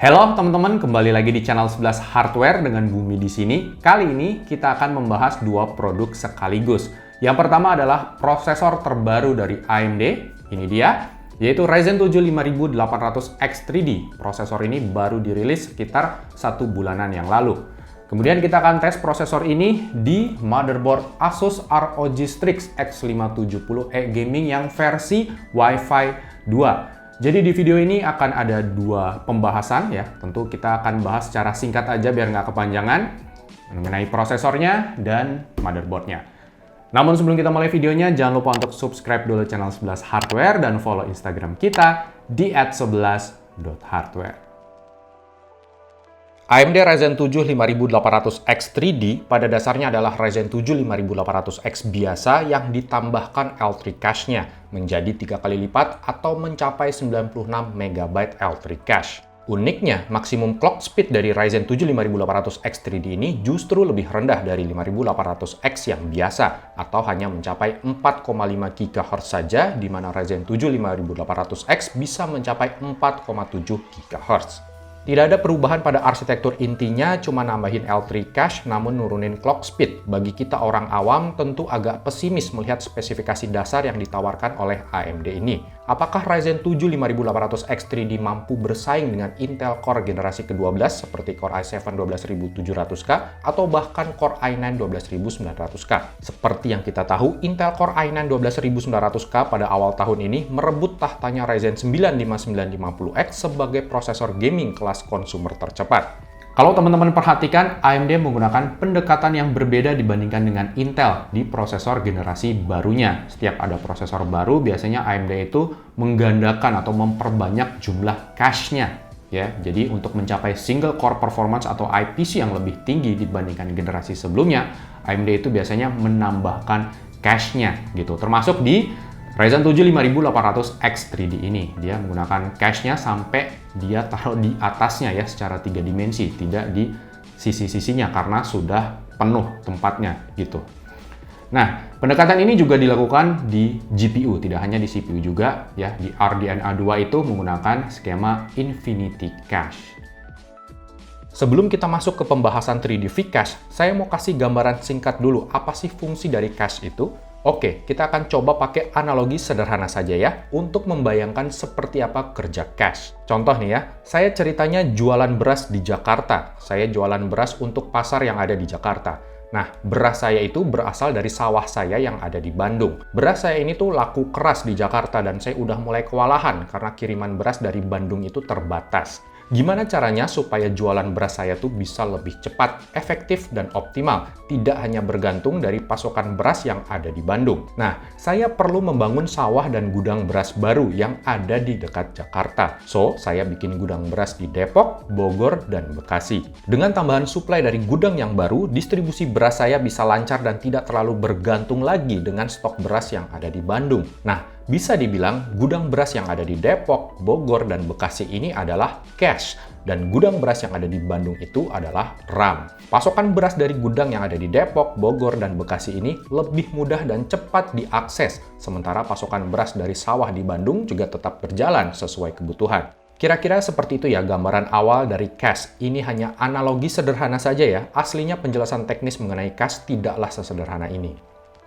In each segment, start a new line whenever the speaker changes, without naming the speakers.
Halo teman-teman, kembali lagi di channel 11 Hardware dengan Bumi di sini. Kali ini kita akan membahas dua produk sekaligus. Yang pertama adalah prosesor terbaru dari AMD, ini dia, yaitu Ryzen 7 5800X3D. Prosesor ini baru dirilis sekitar 1 bulanan yang lalu. Kemudian kita akan tes prosesor ini di motherboard Asus ROG Strix X570E Gaming yang versi Wi-Fi 2. Jadi di video ini akan ada dua pembahasan ya. Tentu kita akan bahas secara singkat aja biar nggak kepanjangan mengenai prosesornya dan motherboardnya. Namun sebelum kita mulai videonya, jangan lupa untuk subscribe dulu channel 11 Hardware dan follow Instagram kita di @11.hardware. AMD Ryzen 7 5800X3D pada dasarnya adalah Ryzen 7 5800X biasa yang ditambahkan L3 cache-nya menjadi 3 kali lipat atau mencapai 96 MB L3 cache. Uniknya, maksimum clock speed dari Ryzen 7 5800X3D ini justru lebih rendah dari 5800X yang biasa atau hanya mencapai 4,5 GHz saja, di mana Ryzen 7 5800X bisa mencapai 4,7 GHz. Tidak ada perubahan pada arsitektur intinya, cuma nambahin L3 cache namun nurunin clock speed. Bagi kita orang awam tentu agak pesimis melihat spesifikasi dasar yang ditawarkan oleh AMD ini. Apakah Ryzen 7 5800X3D mampu bersaing dengan Intel Core generasi ke-12 seperti Core i7 12700K atau bahkan Core i9 12900K? Seperti yang kita tahu, Intel Core i9 12900K pada awal tahun ini merebut tahtanya Ryzen 9 5950X sebagai prosesor gaming kelas konsumer tercepat. Kalau teman-teman perhatikan, AMD menggunakan pendekatan yang berbeda dibandingkan dengan Intel di prosesor generasi barunya. Setiap ada prosesor baru, biasanya AMD itu menggandakan atau memperbanyak jumlah cache-nya. Ya, jadi untuk mencapai single core performance atau IPC yang lebih tinggi dibandingkan generasi sebelumnya, AMD itu biasanya menambahkan cache-nya gitu. Termasuk di Ryzen 7 5800X3D ini, dia menggunakan cache-nya sampai dia taruh di atasnya ya secara 3 dimensi, tidak di sisi-sisinya karena sudah penuh tempatnya gitu. Nah, pendekatan ini juga dilakukan di GPU, tidak hanya di CPU juga ya. Di RDNA 2 itu menggunakan skema Infinity Cache. Sebelum kita masuk ke pembahasan 3D V-Cache, saya mau kasih gambaran singkat dulu apa sih fungsi dari cache itu. Oke, kita akan coba pakai analogi sederhana saja ya, untuk membayangkan seperti apa kerja cache. Contoh nih ya, saya ceritanya jualan beras di Jakarta. Saya jualan beras untuk pasar yang ada di Jakarta. Nah, beras saya itu berasal dari sawah saya yang ada di Bandung. Beras saya ini tuh laku keras di Jakarta dan saya udah mulai kewalahan karena kiriman beras dari Bandung itu terbatas. Gimana caranya supaya jualan beras saya tuh bisa lebih cepat, efektif, dan optimal? Tidak hanya bergantung dari pasokan beras yang ada di Bandung. Nah, saya perlu membangun sawah dan gudang beras baru yang ada di dekat Jakarta. So, saya bikin gudang beras di Depok, Bogor, dan Bekasi. Dengan tambahan suplai dari gudang yang baru, distribusi beras saya bisa lancar dan tidak terlalu bergantung lagi dengan stok beras yang ada di Bandung. Nah, bisa dibilang gudang beras yang ada di Depok, Bogor, dan Bekasi ini adalah cache, dan gudang beras yang ada di Bandung itu adalah RAM. Pasokan beras dari gudang yang ada di Depok, Bogor, dan Bekasi ini lebih mudah dan cepat diakses, sementara pasokan beras dari sawah di Bandung juga tetap berjalan sesuai kebutuhan. Kira-kira seperti itu ya gambaran awal dari cache. Ini hanya analogi sederhana saja ya, aslinya penjelasan teknis mengenai cache tidaklah sesederhana ini.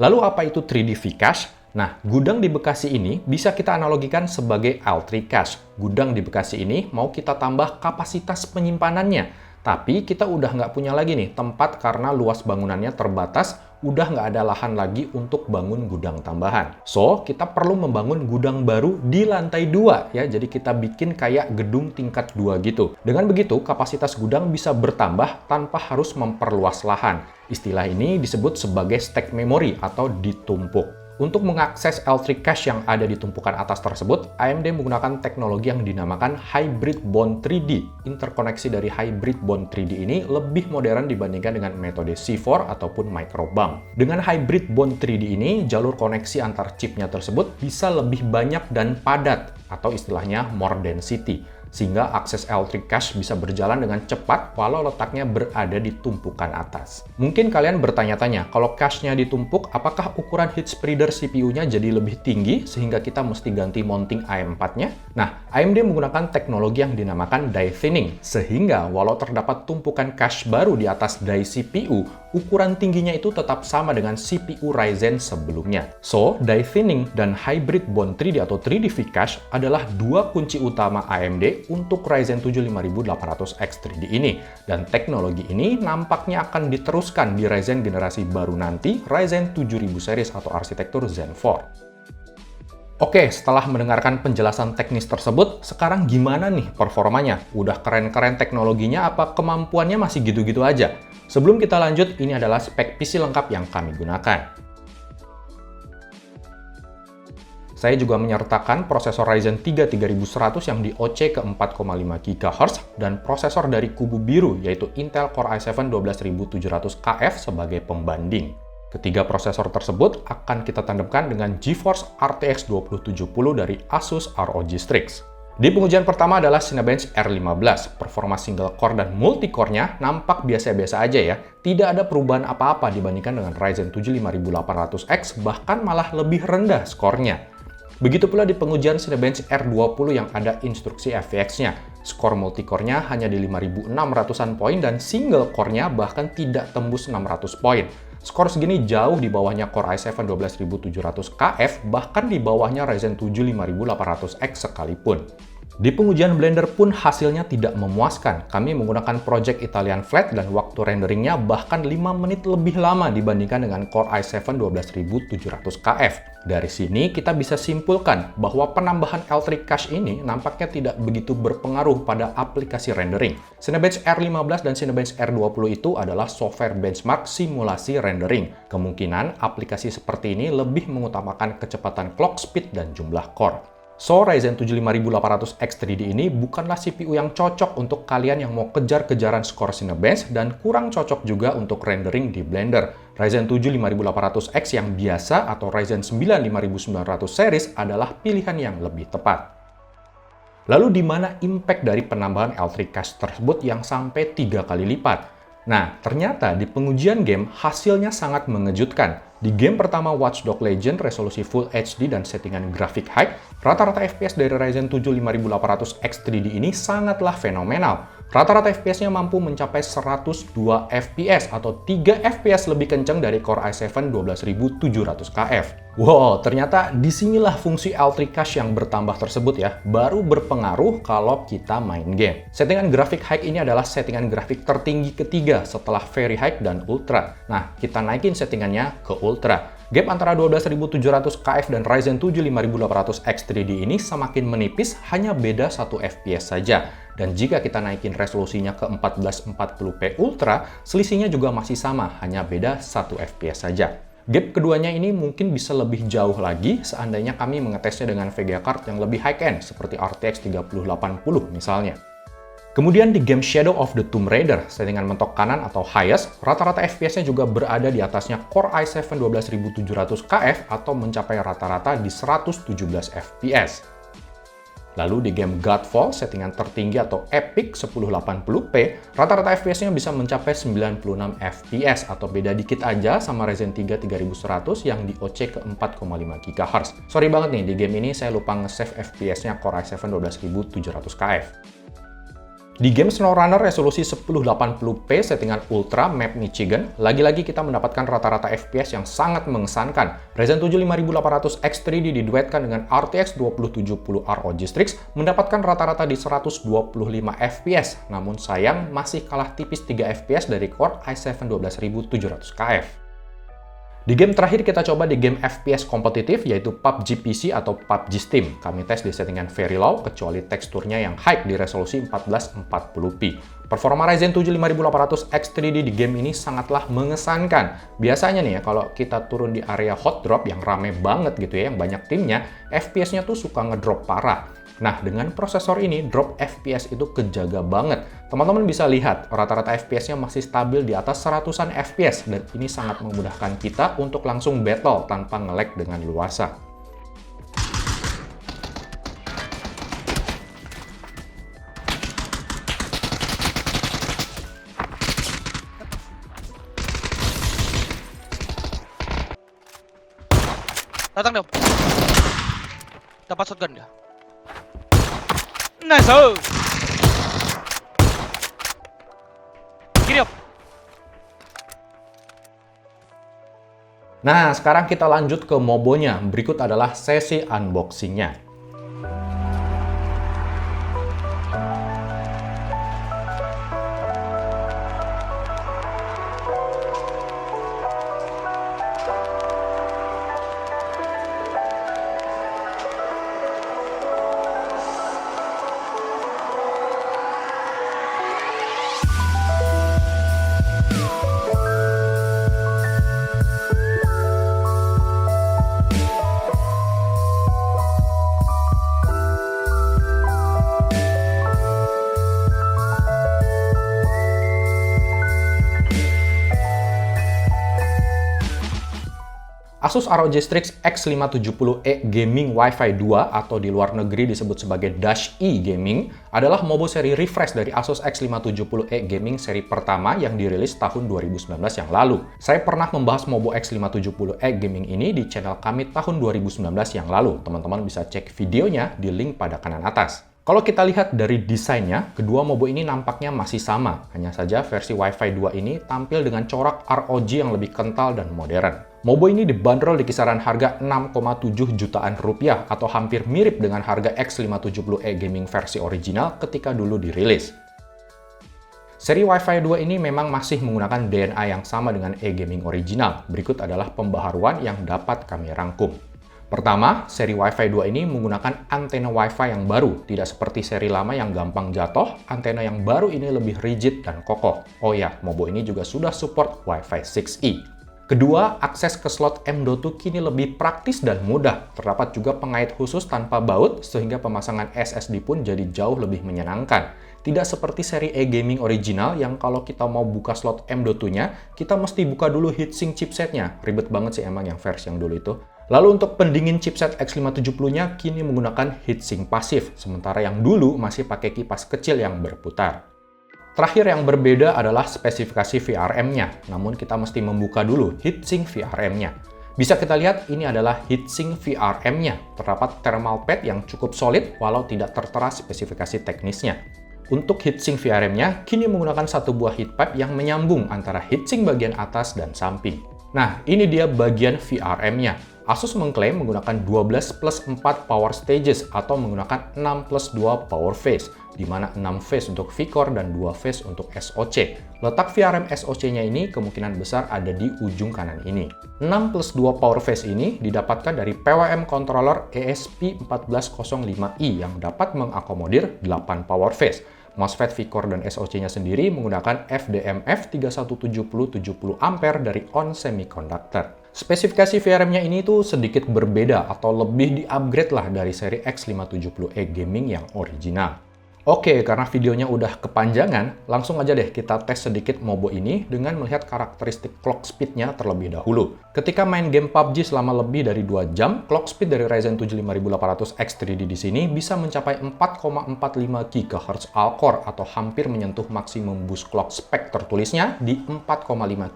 Lalu apa itu 3D V-Cache? Nah, gudang di Bekasi ini bisa kita analogikan sebagai L3 cache. Gudang di Bekasi ini mau kita tambah kapasitas penyimpanannya, tapi kita udah nggak punya lagi nih tempat karena luas bangunannya terbatas, udah nggak ada lahan lagi untuk bangun gudang tambahan. So, kita perlu membangun gudang baru di lantai 2 ya, jadi kita bikin kayak gedung tingkat 2 gitu. Dengan begitu, kapasitas gudang bisa bertambah tanpa harus memperluas lahan. Istilah ini disebut sebagai stack memory atau ditumpuk. Untuk mengakses L3 cache yang ada di tumpukan atas tersebut, AMD menggunakan teknologi yang dinamakan Hybrid Bond 3D. Interkoneksi dari Hybrid Bond 3D ini lebih modern dibandingkan dengan metode C4 ataupun microbump. Dengan Hybrid Bond 3D ini, jalur koneksi antar chipnya tersebut bisa lebih banyak dan padat, atau istilahnya more density. sehingga akses L3 cache bisa berjalan dengan cepat walau letaknya berada di tumpukan atas. Mungkin kalian bertanya-tanya, kalau cache-nya ditumpuk, apakah ukuran heat spreader CPU-nya jadi lebih tinggi sehingga kita mesti ganti mounting AM4-nya? Nah, AMD menggunakan teknologi yang dinamakan die thinning, sehingga walau terdapat tumpukan cache baru di atas die CPU, ukuran tingginya itu tetap sama dengan CPU Ryzen sebelumnya. So, die thinning dan hybrid bond 3D atau 3D V-Cache adalah dua kunci utama AMD untuk Ryzen 7 5800X 3D ini. Dan teknologi ini nampaknya akan diteruskan di Ryzen generasi baru nanti, Ryzen 7000 series atau arsitektur Zen 4. Oke, setelah mendengarkan penjelasan teknis tersebut, sekarang gimana nih performanya? Udah keren-keren teknologinya, apa kemampuannya masih gitu-gitu aja? Sebelum kita lanjut, ini adalah spek PC lengkap yang kami gunakan. Saya juga menyertakan prosesor Ryzen 3 3100 yang di OC ke 4,5 GHz dan prosesor dari kubu biru yaitu Intel Core i7 12700KF sebagai pembanding. Ketiga prosesor tersebut akan kita tandemkan dengan GeForce RTX 2070 dari Asus ROG Strix. Di pengujian pertama adalah Cinebench R15. Performa single core dan multi-core-nya nampak biasa-biasa aja ya. Tidak ada perubahan apa-apa dibandingkan dengan Ryzen 7 5800X, bahkan malah lebih rendah skornya. Begitu pula di pengujian Cinebench R20 yang ada instruksi FVX-nya. Skor multi-core-nya hanya di 5.600-an poin dan single core-nya bahkan tidak tembus 600 poin. Skor segini jauh di bawahnya Core i7 12700KF, bahkan di bawahnya Ryzen 7 5800X sekalipun. Di pengujian Blender pun hasilnya tidak memuaskan. Kami menggunakan project Italian Flat dan waktu renderingnya bahkan 5 menit lebih lama dibandingkan dengan Core i7 12700KF. Dari sini kita bisa simpulkan bahwa penambahan L3 cache ini nampaknya tidak begitu berpengaruh pada aplikasi rendering. Cinebench R15 dan Cinebench R20 itu adalah software benchmark simulasi rendering. Kemungkinan aplikasi seperti ini lebih mengutamakan kecepatan clock speed dan jumlah core. So, Ryzen 7 5800X 3D ini bukanlah CPU yang cocok untuk kalian yang mau kejar-kejaran skor Cinebench dan kurang cocok juga untuk rendering di Blender. Ryzen 7 5800X yang biasa atau Ryzen 9 5900 series adalah pilihan yang lebih tepat. Lalu di mana impact dari penambahan L3 cache tersebut yang sampai 3 kali lipat? Nah, ternyata di pengujian game hasilnya sangat mengejutkan. Di game pertama Watch Dogs Legion resolusi Full HD dan settingan grafik high, rata-rata FPS dari Ryzen 7 5800X 3D ini sangatlah fenomenal. Rata-rata FPS-nya mampu mencapai 102 FPS atau 3 FPS lebih kencang dari Core i7 12700KF. Wow, ternyata disinilah fungsi L3 cache yang bertambah tersebut ya, baru berpengaruh kalau kita main game. Settingan grafik high ini adalah settingan grafik tertinggi ketiga setelah Very High dan Ultra. Nah, kita naikin settingannya ke Ultra. Gap antara 12700KF dan Ryzen 7 5800X 3D ini semakin menipis, hanya beda 1 FPS saja. Dan jika kita naikin resolusinya ke 1440p Ultra, selisihnya juga masih sama, hanya beda 1 FPS saja. Gap keduanya ini mungkin bisa lebih jauh lagi seandainya kami mengetesnya dengan VGA card yang lebih high-end, seperti RTX 3080 misalnya. Kemudian di game Shadow of the Tomb Raider, settingan mentok kanan atau highest, rata-rata FPS-nya juga berada di atasnya Core i7 12700KF atau mencapai rata-rata di 117 FPS. Lalu di game Godfall, settingan tertinggi atau Epic 1080p, rata-rata FPS-nya bisa mencapai 96 FPS atau beda dikit aja sama Ryzen 3 3100 yang di OC ke 4,5 GHz. Sorry banget nih, di game ini saya lupa nge-save FPS-nya Core i7 12700KF. Di game SnowRunner resolusi 1080p settingan Ultra Map Michigan, lagi-lagi kita mendapatkan rata-rata FPS yang sangat mengesankan. Ryzen 7 5800X 3D diduetkan dengan RTX 2070 ROG Strix mendapatkan rata-rata di 125 FPS, namun sayang masih kalah tipis 3 FPS dari Core i7 12700KF. Di game terakhir kita coba di game FPS kompetitif yaitu PUBG PC atau PUBG Steam. Kami tes di settingan very low kecuali teksturnya yang high di resolusi 1440p. Performa Ryzen 7 5800X 3D di game ini sangatlah mengesankan. Biasanya nih ya, kalau kita turun di area hot drop yang rame banget gitu ya, yang banyak timnya, FPS-nya tuh suka ngedrop parah. Nah, dengan prosesor ini, drop FPS itu kejaga banget. Teman-teman bisa lihat, rata-rata FPS-nya masih stabil di atas 100-an FPS, dan ini sangat memudahkan kita untuk langsung battle tanpa nge-lag dengan luasa.
Datang dong. Dapat shotgun dia. Nice. Oh. Kiri op.
Nah, sekarang kita lanjut ke mobonya. Berikut adalah sesi unboxingnya. Asus ROG Strix X570E Gaming Wi-Fi 2 atau di luar negeri disebut sebagai Dash E Gaming adalah mobo seri refresh dari Asus X570E Gaming seri pertama yang dirilis tahun 2019 yang lalu. Saya pernah membahas mobo X570E Gaming ini di channel kami tahun 2019 yang lalu. Teman-teman bisa cek videonya di link pada kanan atas. Kalau kita lihat dari desainnya, kedua mobo ini nampaknya masih sama. Hanya saja versi Wi-Fi 2 ini tampil dengan corak ROG yang lebih kental dan modern. Mobo ini dibanderol di kisaran harga 6,7 jutaan rupiah atau hampir mirip dengan harga X570E Gaming versi original ketika dulu dirilis. Seri Wi-Fi 2 ini memang masih menggunakan DNA yang sama dengan e-gaming original. Berikut adalah pembaharuan yang dapat kami rangkum. Pertama, seri Wi-Fi 2 ini menggunakan antena Wi-Fi yang baru. Tidak seperti seri lama yang gampang jatuh, antena yang baru ini lebih rigid dan kokoh. Oh ya, mobo ini juga sudah support Wi-Fi 6E. Kedua, akses ke slot M.2 kini lebih praktis dan mudah. Terdapat juga pengait khusus tanpa baut, sehingga pemasangan SSD pun jadi jauh lebih menyenangkan. Tidak seperti seri e-gaming original yang kalau kita mau buka slot M.2-nya, kita mesti buka dulu heatsink chipsetnya. Ribet banget sih emang yang versi yang dulu itu. Lalu untuk pendingin chipset X570-nya kini menggunakan heatsink pasif, sementara yang dulu masih pakai kipas kecil yang berputar. Terakhir yang berbeda adalah spesifikasi VRM-nya, namun kita mesti membuka dulu heatsink VRM-nya. Bisa kita lihat ini adalah heatsink VRM-nya. Terdapat thermal pad yang cukup solid walau tidak tertera spesifikasi teknisnya. Untuk heatsink VRM-nya kini menggunakan satu buah heat pipe yang menyambung antara heatsink bagian atas dan samping. Nah, ini dia bagian VRM-nya. Asus mengklaim menggunakan 12+4 power stages atau menggunakan 6+2 power phase, di mana 6 phase untuk V-Core dan 2 phase untuk SoC. Letak VRM SoC-nya ini kemungkinan besar ada di ujung kanan ini. 6+2 power phase ini didapatkan dari PWM controller ESP1405i yang dapat mengakomodir 8 power phase. MOSFET V-Core dan SoC-nya sendiri menggunakan FDMF 317070A dari ON Semiconductor. Spesifikasi VRM-nya ini tuh sedikit berbeda atau lebih di-upgrade lah dari seri X570E Gaming yang original. Oke, karena videonya udah kepanjangan, langsung aja deh kita tes sedikit mobo ini dengan melihat karakteristik clock speed-nya terlebih dahulu. Ketika main game PUBG selama lebih dari 2 jam, clock speed dari Ryzen 7 5800X 3D di sini bisa mencapai 4,45 GHz all-core atau hampir menyentuh maksimum boost clock spek tertulisnya di 4,5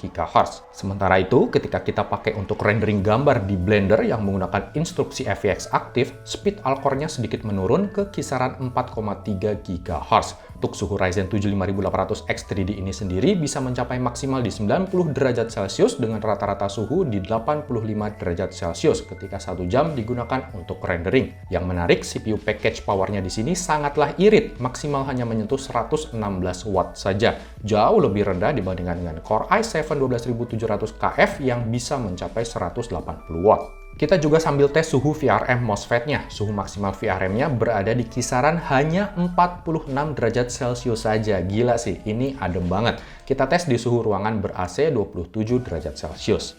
GHz. Sementara itu, ketika kita pakai untuk rendering gambar di Blender yang menggunakan instruksi FVX aktif, speed all-core-nya sedikit menurun ke kisaran 4,3 GHz. Untuk suhu Ryzen 7 5800X 3D ini sendiri bisa mencapai maksimal di 90 derajat Celcius dengan rata-rata suhu di 85 derajat Celcius ketika 1 jam digunakan untuk rendering. Yang menarik, CPU package powernya di sini sangatlah irit, maksimal hanya menyentuh 116 watt saja. Jauh lebih rendah dibandingkan dengan Core i7 12700KF yang bisa mencapai 180 watt. Kita juga sambil tes suhu VRM MOSFET-nya. Suhu maksimal VRM-nya berada di kisaran hanya 46 derajat Celcius saja. Gila sih, ini adem banget. Kita tes di suhu ruangan ber-AC 27 derajat Celcius.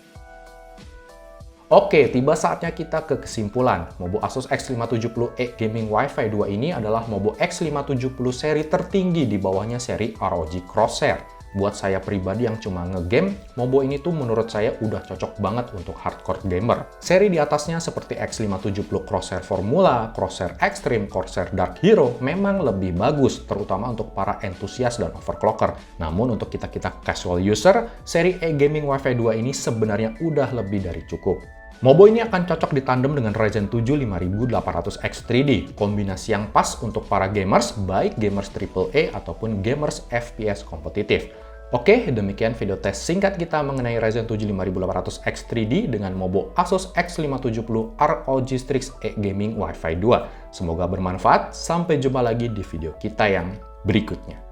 Oke, tiba saatnya kita ke kesimpulan. Mobo Asus X570E Gaming Wi-Fi 2 ini adalah mobo X570 seri tertinggi di bawahnya seri ROG Crosshair. Buat saya pribadi yang cuma ngegame, mobo ini tuh menurut saya udah cocok banget untuk hardcore gamer. Seri di atasnya seperti X570 Crosshair Formula, Crosshair Extreme, Crosshair Dark Hero memang lebih bagus, terutama untuk para entusias dan overclocker. Namun untuk kita-kita casual user, seri e-gaming Wi-Fi 2 ini sebenarnya udah lebih dari cukup. Mobo ini akan cocok ditandem dengan Ryzen 7 5800X 3D, kombinasi yang pas untuk para gamers, baik gamers AAA ataupun gamers FPS kompetitif. Oke, demikian video tes singkat kita mengenai Ryzen 7 5800X 3D dengan Mobo Asus X570 ROG Strix E Gaming Wi-Fi 2. Semoga bermanfaat, sampai jumpa lagi di video kita yang berikutnya.